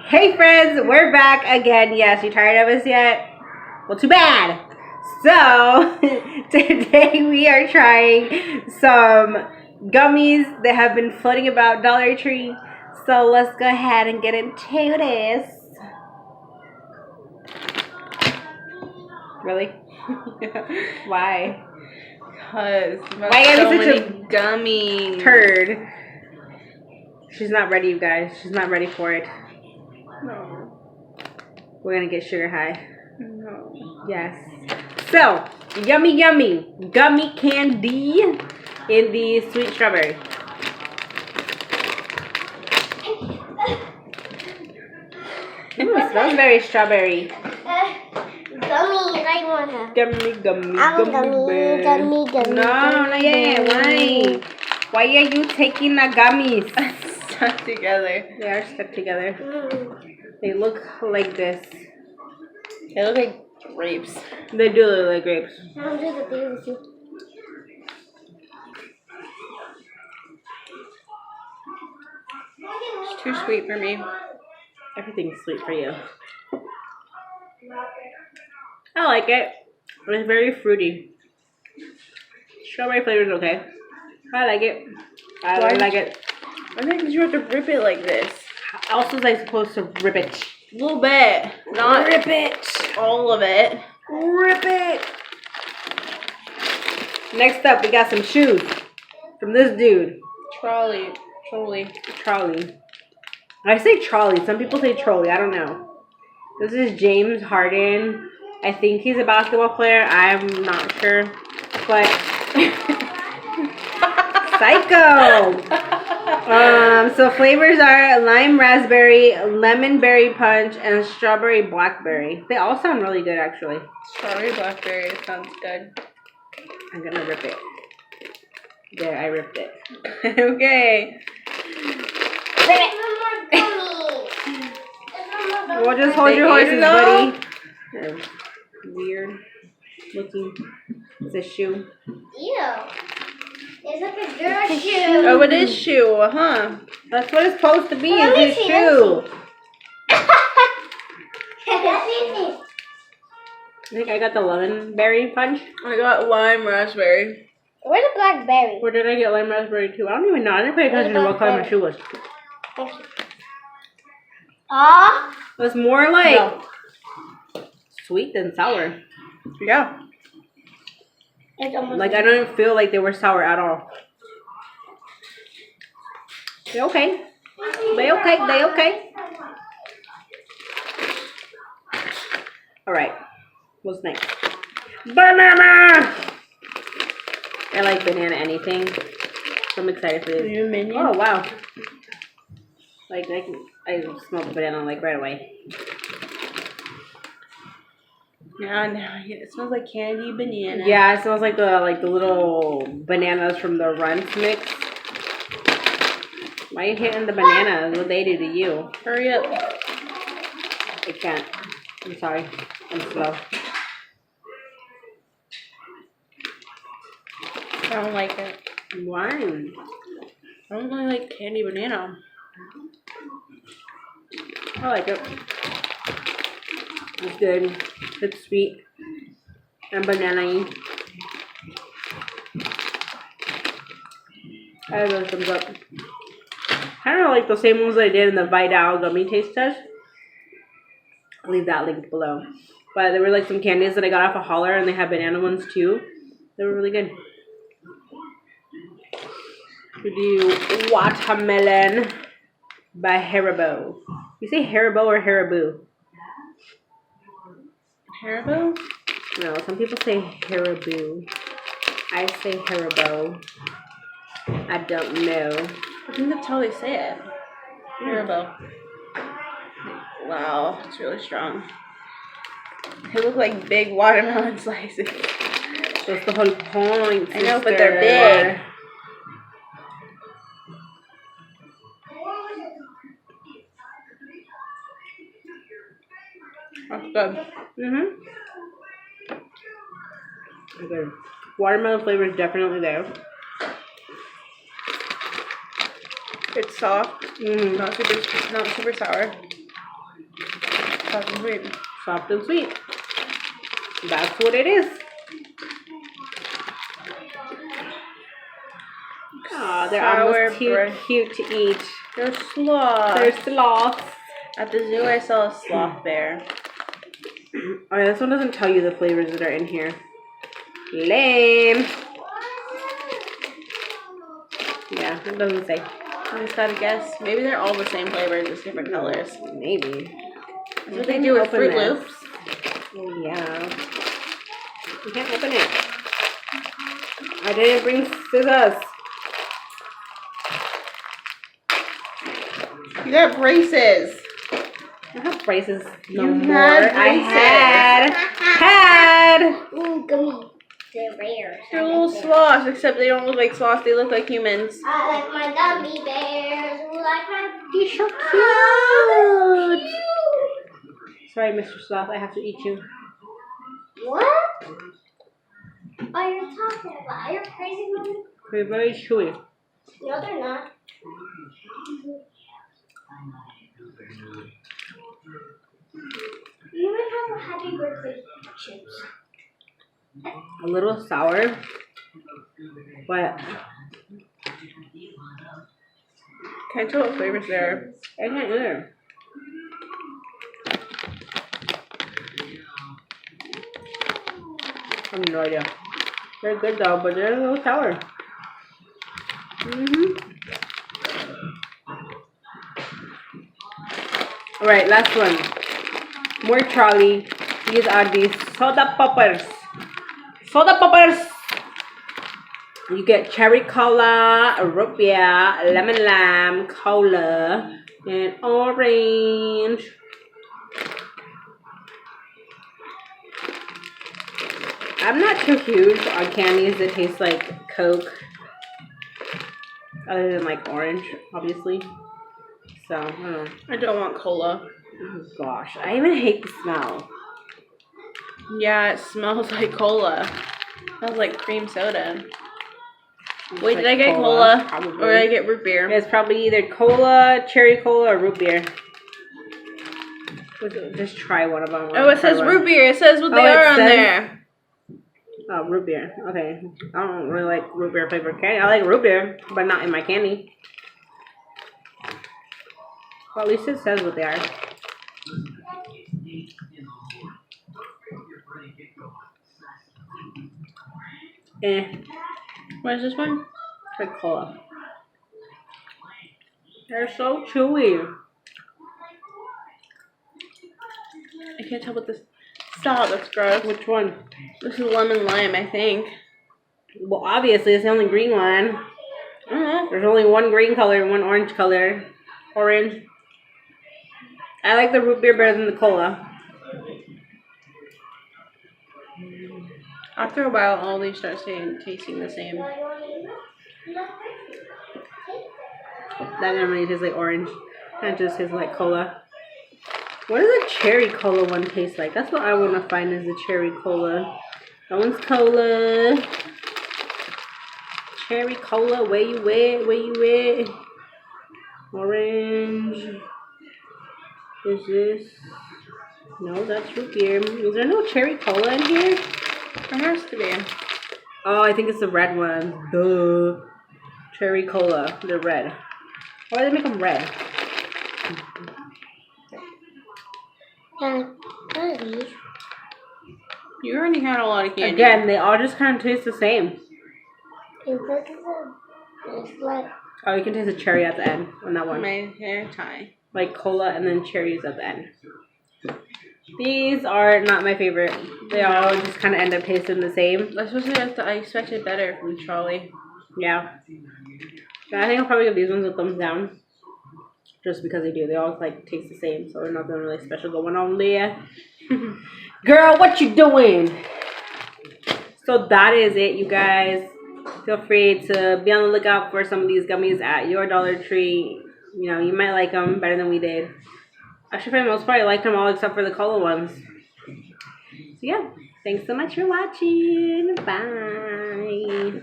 Hey friends, we're back again. Yes, you tired of us yet? Well, too bad. So, today we are trying some gummies that have been floating about Dollar Tree. So, let's go ahead and get into this. Really? Why? Because why are so you such many gummies? Turd. She's not ready, you guys. She's not ready for it. No. We're gonna get sugar high. No. Yes. So, yummy gummy candy in the sweet strawberry. Ooh, it smells very strawberry. Gummy, I wanna. Gummy. Gummy. No, not yet. Why? Why are you taking the gummies? Stuck together. They are stuck together. They look like this. They look like grapes. They do look like grapes. I'll do the thing with you. It's too sweet for me. Everything's sweet for you. I like it. It's very fruity. Strawberry flavor is okay. I like it. I like it. I think you have to rip it like this. How else was I supposed to rip it? A little bit. Not Rip it. all of it. Rip it. Next up, we got some shoes from this dude. Trolley. Trolley. I say trolley. Some people say trolley. I don't know. This is James Harden. I think he's a basketball player. I'm not sure. But psycho. So flavors are lime raspberry, lemon berry punch, and strawberry blackberry. They all sound really good, actually. Strawberry blackberry sounds good. I'm gonna rip it. There, I ripped it. Okay. Well, just hold your horses, buddy. Weird looking. It's a shoe. Ew. It's like a girl shoe. Oh, it is shoe, huh? That's what it's supposed to be. Well, let me It's a see, shoe. I I think I got the lemon berry punch. I got lime raspberry. Where's the blackberry? Or did I get lime raspberry too? I don't even know. I didn't pay attention to what color my shoe was. Ah. It was more like sweet than sour. Yeah. It's almost Like I don't even feel like they were sour at all. They okay. They okay. Alright. What's next? Banana! I like banana anything. So I'm excited for this. You minion? Oh wow. Like I smell the banana like right away. Yeah, it smells like candy banana. Yeah, it smells like the little bananas from the Runs mix. Why are you hitting the bananas? What they do to you? Hurry up. I can't. I'm sorry. I'm slow. I don't like it. Why? I don't really like candy banana. I like it. It's good. It's sweet. And banana-y. I have those thumbs up. Kind of like the same ones I did in the Vidal gummy taste test. I'll leave that linked below. But there were like some candies that I got off of Hollar, and they had banana ones too. They were really good. We do Watermelon by Haribo. You say Haribo or Haribo? Haribo? No, some people say Haribo. I say Haribo. I don't know. I think that's how they say it. Haribo. Wow, it's really strong. They look like big watermelon slices. That's the whole point, I know, but they're big. That's good. Okay. Watermelon flavor is definitely there. It's soft. Not super sour. Soft and sweet. Soft and sweet. That's what it is. Oh, they're almost too cute to eat. They're sloths. They're sloths. At the zoo, I saw a sloth bear. Alright, this one doesn't tell you the flavors that are in here. Lame. Yeah, it doesn't say. I just gotta guess. Maybe they're all the same flavors, just different colors. Maybe. That's what they do with Fruit Loops. Oh, yeah. You can't open it. I didn't bring scissors. You got braces. I have braces no You more. had I had. Ooh, gummy. They're rare. They're little sloths, except they don't look like sloths. They look like humans. I like my gummy bears. Ooh, like my You're so cute. Sorry, Mr. Sloth. I have to eat you. What? Are you talking about? Are you crazy, mommy? They're very chewy. No, they're not. You even have a happy birthday chips. A little sour. But Can't tell what flavors they are. I can't either. I have no idea. They're good though, but they're a little sour. Alright, last one. More trolley. These are the soda poppers. Soda poppers! You get cherry cola, root beer, lemon lime, cola, and orange. I'm not too huge on candies that taste like Coke. Other than like orange, obviously. So, I don't know. I don't want cola. Oh gosh, I even hate the smell. Yeah, it smells like cola. It smells like cream soda. It's Wait, like did I get cola? Probably. Or did I get root beer? It's probably either cola, cherry cola, or root beer. Just try one of them. Oh, it says root beer. It says what they are on there. Oh, root beer. Okay. I don't really like root beer flavored candy. I like root beer, but not in my candy. Well, at least it says what they are. What is this one? It's like cola. They're so chewy. I can't tell what this. Stop, that's gross. Which one? This is lemon lime, I think. Well, obviously, it's the only green one. There's only one green color and one orange color. Orange. I like the root beer better than the cola. After a while, all these start tasting the same. That normally tastes like orange. That just tastes like cola. What does a cherry cola one taste like? That's what I want to find is the cherry cola. That one's cola. Cherry cola, where you at? Where you at? Orange. Is this? No, that's root beer. Is there no cherry cola in here? There has to be. Oh, I think it's the red one. Duh. Cherry cola. They're red. Why do they make them red? You already had a lot of candy. Again, they all just kind of taste the same. Oh, you can taste the cherry at the end on that one. My hair tie. Like cola and then cherries at the end. These are not my favorite. They all just kind of end up tasting the same. That's what I expected better from Charlie. Yeah. I think I'll probably give these ones a thumbs down. Just because they do. They all like taste the same. So there's nothing really special going on there. Girl, what you doing? So that is it, you guys. Feel free to be on the lookout for some of these gummies at your Dollar Tree. You know, you might like them better than we did. Actually, for the most part, I liked them all except for the cola ones. So yeah, thanks so much for watching. Bye.